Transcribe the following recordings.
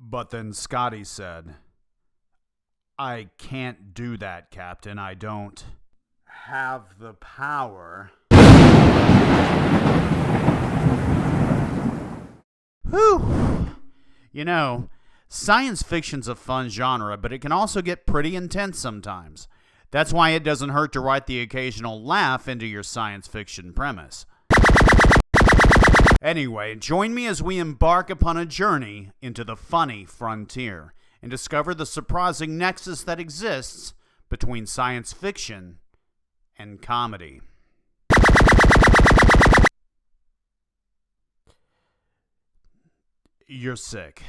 But then Scotty said, "I can't do that, Captain. I don't have the power." Whew. You know, science fiction's a fun genre, but it can also get pretty intense sometimes. That's why it doesn't hurt to write the occasional laugh into your science fiction premise. Anyway, join me as we embark upon a journey into the funny frontier and discover the surprising nexus that exists between science fiction and comedy. You're sick.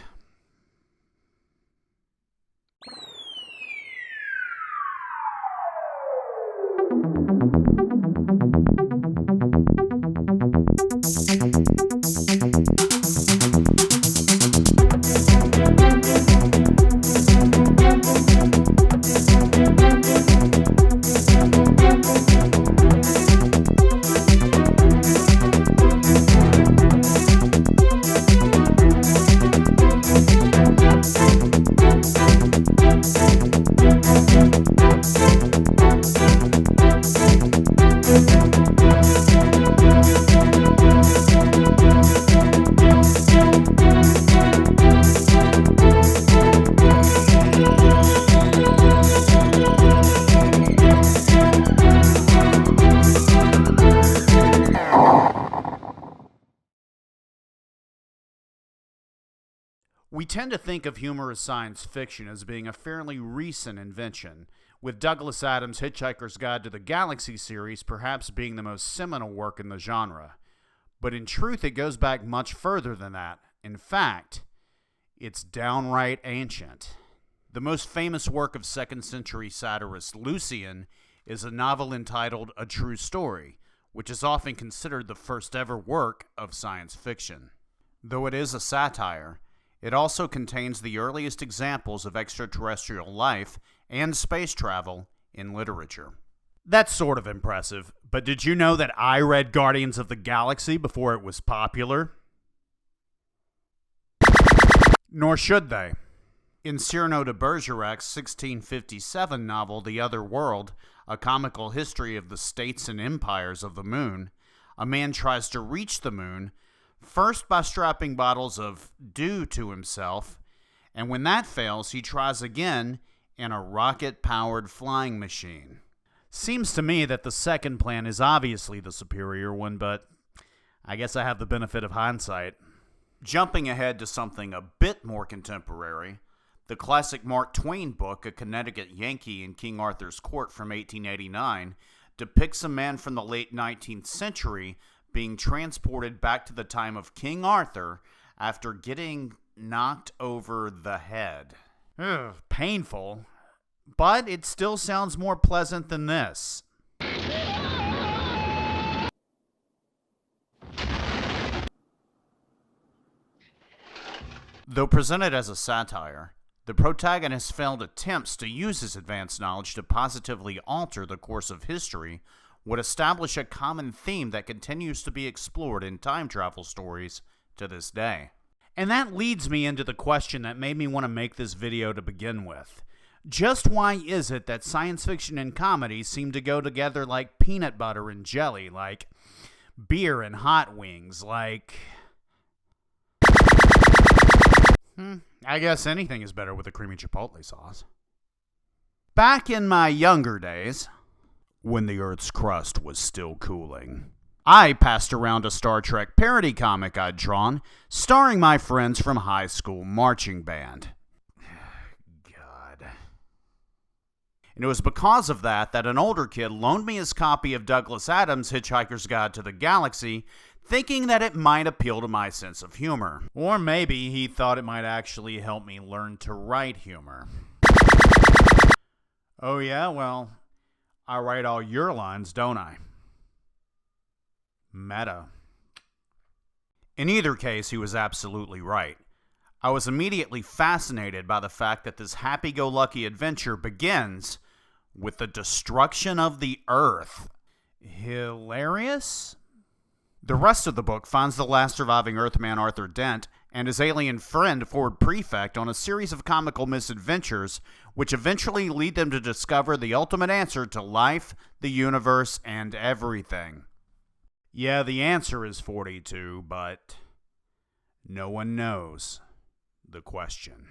We tend to think of humorous science fiction as being a fairly recent invention, with Douglas Adams' Hitchhiker's Guide to the Galaxy series perhaps being the most seminal work in the genre. But in truth, it goes back much further than that. In fact, it's downright ancient. The most famous work of 2nd century satirist Lucian is a novel entitled A True Story, which is often considered the first ever work of science fiction. Though it is a satire, it also contains the earliest examples of extraterrestrial life and space travel in literature. That's sort of impressive, but did you know that I read Guardians of the Galaxy before it was popular? Nor should they. In Cyrano de Bergerac's 1657 novel The Other World, a comical history of the states and empires of the moon, a man tries to reach the moon, first by strapping bottles of dew to himself, and when that fails, he tries again in a rocket-powered flying machine. Seems to me that the second plan is obviously the superior one, but I guess I have the benefit of hindsight. Jumping ahead to something a bit more contemporary, the classic Mark Twain book, A Connecticut Yankee in King Arthur's Court from 1889, depicts a man from the late 19th century being transported back to the time of King Arthur after getting knocked over the head. Ugh, painful, but it still sounds more pleasant than this. Though presented as a satire, the protagonist failed attempts to use his advanced knowledge to positively alter the course of history would establish a common theme that continues to be explored in time travel stories to this day. And that leads me into the question that made me want to make this video to begin with. Just why is it that science fiction and comedy seem to go together like peanut butter and jelly, like beer and hot wings, like... I guess anything is better with a creamy chipotle sauce. Back in my younger days, when the Earth's crust was still cooling, I passed around a Star Trek parody comic I'd drawn, starring my friends from high school marching band. God. And it was because of that an older kid loaned me his copy of Douglas Adams' Hitchhiker's Guide to the Galaxy, thinking that it might appeal to my sense of humor. Or maybe he thought it might actually help me learn to write humor. Oh yeah, well, I write all your lines, don't I? Meta. In either case, he was absolutely right. I was immediately fascinated by the fact that this happy-go-lucky adventure begins with the destruction of the Earth. Hilarious? The rest of the book finds the last surviving Earthman, Arthur Dent, and his alien friend, Ford Prefect, on a series of comical misadventures, which eventually lead them to discover the ultimate answer to life, the universe, and everything. Yeah, the answer is 42, but no one knows the question.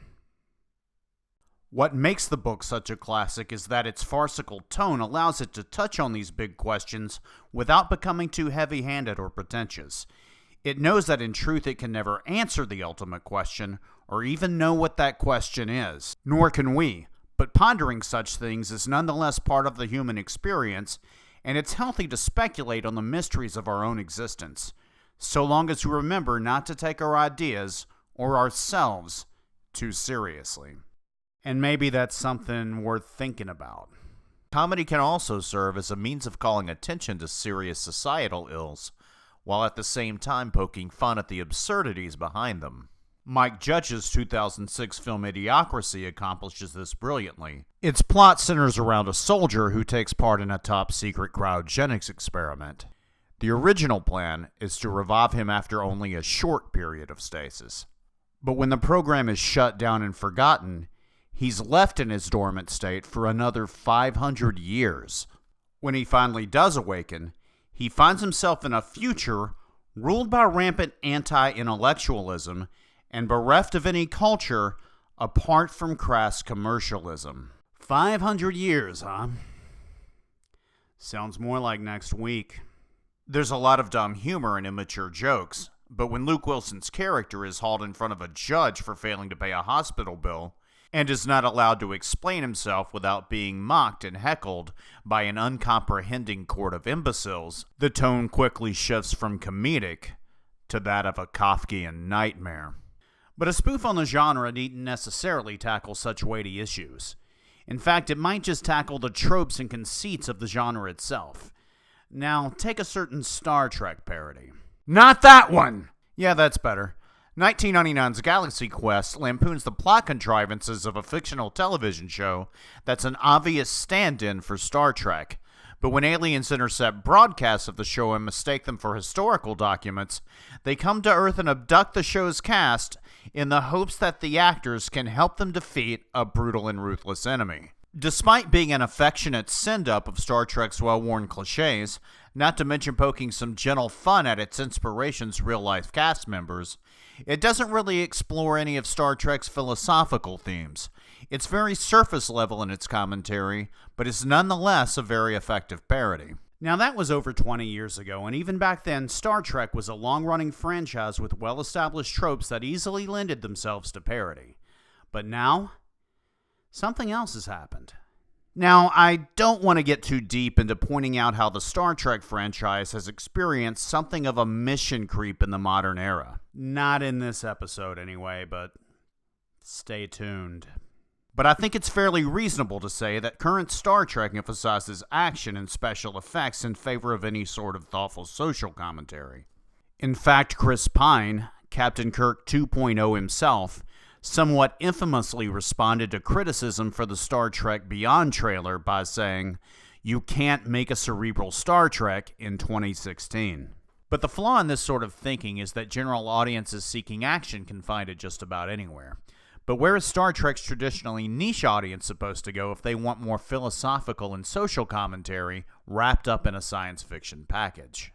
What makes the book such a classic is that its farcical tone allows it to touch on these big questions without becoming too heavy-handed or pretentious. It knows that in truth it can never answer the ultimate question or even know what that question is. Nor can we, but pondering such things is nonetheless part of the human experience, and it's healthy to speculate on the mysteries of our own existence, so long as we remember not to take our ideas or ourselves too seriously. And maybe that's something worth thinking about. Comedy can also serve as a means of calling attention to serious societal ills, while at the same time poking fun at the absurdities behind them. Mike Judge's 2006 film Idiocracy accomplishes this brilliantly. Its plot centers around a soldier who takes part in a top-secret cryogenics experiment. The original plan is to revive him after only a short period of stasis. But when the program is shut down and forgotten, he's left in his dormant state for another 500 years. When he finally does awaken, he finds himself in a future ruled by rampant anti-intellectualism and bereft of any culture apart from crass commercialism. 500 years, huh? Sounds more like next week. There's a lot of dumb humor and immature jokes, but when Luke Wilson's character is hauled in front of a judge for failing to pay a hospital bill, and is not allowed to explain himself without being mocked and heckled by an uncomprehending court of imbeciles, the tone quickly shifts from comedic to that of a Kafkian nightmare. But a spoof on the genre needn't necessarily tackle such weighty issues. In fact, it might just tackle the tropes and conceits of the genre itself. Now, take a certain Star Trek parody. Not that one! Yeah, that's better. 1999's Galaxy Quest lampoons the plot contrivances of a fictional television show that's an obvious stand-in for Star Trek. But when aliens intercept broadcasts of the show and mistake them for historical documents, they come to Earth and abduct the show's cast in the hopes that the actors can help them defeat a brutal and ruthless enemy. Despite being an affectionate send-up of Star Trek's well-worn cliches, not to mention poking some gentle fun at its inspiration's real-life cast members, it doesn't really explore any of Star Trek's philosophical themes. It's very surface level in its commentary, but is nonetheless a very effective parody. Now that was over 20 years ago, and even back then, Star Trek was a long-running franchise with well-established tropes that easily lended themselves to parody. But now, something else has happened. Now, I don't want to get too deep into pointing out how the Star Trek franchise has experienced something of a mission creep in the modern era. Not in this episode anyway, but stay tuned. But I think it's fairly reasonable to say that current Star Trek emphasizes action and special effects in favor of any sort of thoughtful social commentary. In fact, Chris Pine, Captain Kirk 2.0 himself, somewhat infamously responded to criticism for the Star Trek Beyond trailer by saying, "You can't make a cerebral Star Trek in 2016. But the flaw in this sort of thinking is that general audiences seeking action can find it just about anywhere. But where is Star Trek's traditionally niche audience supposed to go if they want more philosophical and social commentary wrapped up in a science fiction package?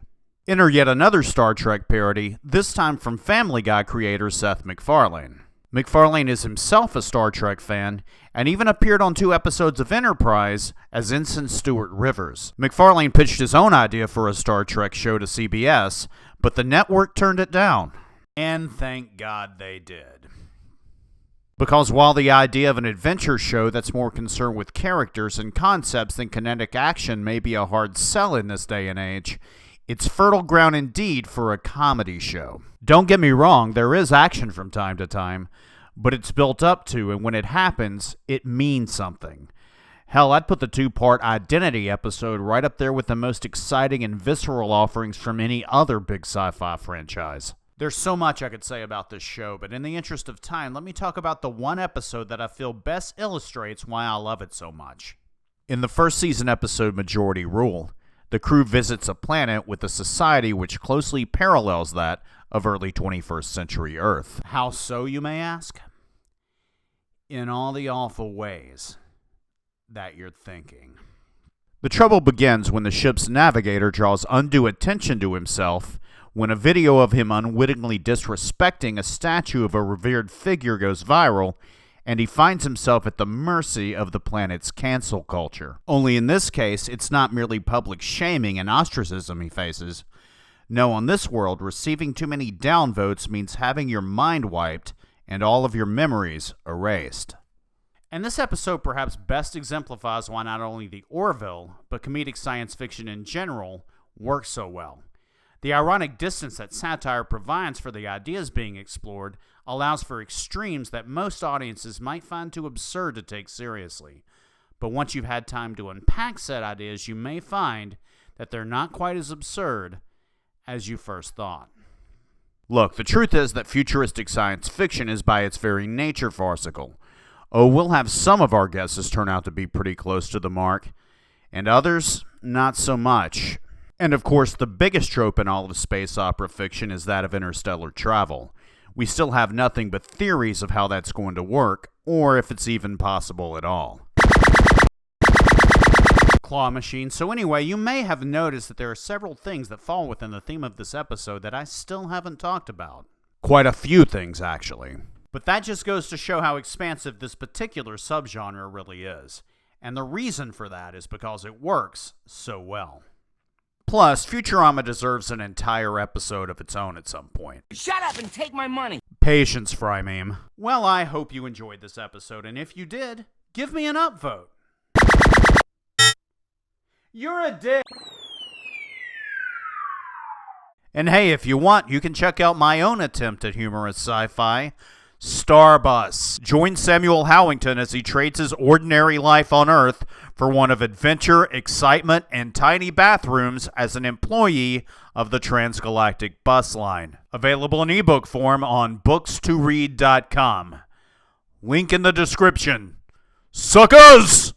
Enter yet another Star Trek parody, this time from Family Guy creator Seth MacFarlane. MacFarlane is himself a Star Trek fan, and even appeared on 2 episodes of Enterprise as Ensign Stuart Rivers. MacFarlane pitched his own idea for a Star Trek show to CBS, but the network turned it down. And thank God they did. Because while the idea of an adventure show that's more concerned with characters and concepts than kinetic action may be a hard sell in this day and age, it's fertile ground indeed for a comedy show. Don't get me wrong, there is action from time to time, but it's built up to, and when it happens, it means something. Hell, I'd put the 2-part Identity episode right up there with the most exciting and visceral offerings from any other big sci-fi franchise. There's so much I could say about this show, but in the interest of time, let me talk about the one episode that I feel best illustrates why I love it so much. In the first season episode Majority Rule, The crew visits a planet with a society which closely parallels that of early 21st century Earth. How so, you may ask? In all the awful ways that you're thinking. The trouble begins when the ship's navigator draws undue attention to himself when a video of him unwittingly disrespecting a statue of a revered figure goes viral, and he finds himself at the mercy of the planet's cancel culture. Only in this case, it's not merely public shaming and ostracism he faces. No, on this world, receiving too many downvotes means having your mind wiped and all of your memories erased. And this episode perhaps best exemplifies why not only the Orville, but comedic science fiction in general, works so well. The ironic distance that satire provides for the ideas being explored allows for extremes that most audiences might find too absurd to take seriously. But once you've had time to unpack said ideas, you may find that they're not quite as absurd as you first thought. Look, the truth is that futuristic science fiction is by its very nature farcical. Oh, we'll have some of our guesses turn out to be pretty close to the mark, and others, not so much. And of course, the biggest trope in all of space opera fiction is that of interstellar travel. We still have nothing but theories of how that's going to work, or if it's even possible at all. Claw machine. So anyway, you may have noticed that there are several things that fall within the theme of this episode that I still haven't talked about. Quite a few things, actually. But that just goes to show how expansive this particular subgenre really is. And the reason for that is because it works so well. Plus, Futurama deserves an entire episode of its own at some point. Shut up and take my money! Patience, Fry Meme. Well, I hope you enjoyed this episode, and if you did, give me an upvote. You're a dick! And hey, if you want, you can check out my own attempt at humorous sci-fi, Starbus. Join Samuel Howington as he trades his ordinary life on Earth for one of adventure, excitement, and tiny bathrooms as an employee of the Transgalactic Bus Line. Available in ebook form on books2read.com. Link in the description. Suckers!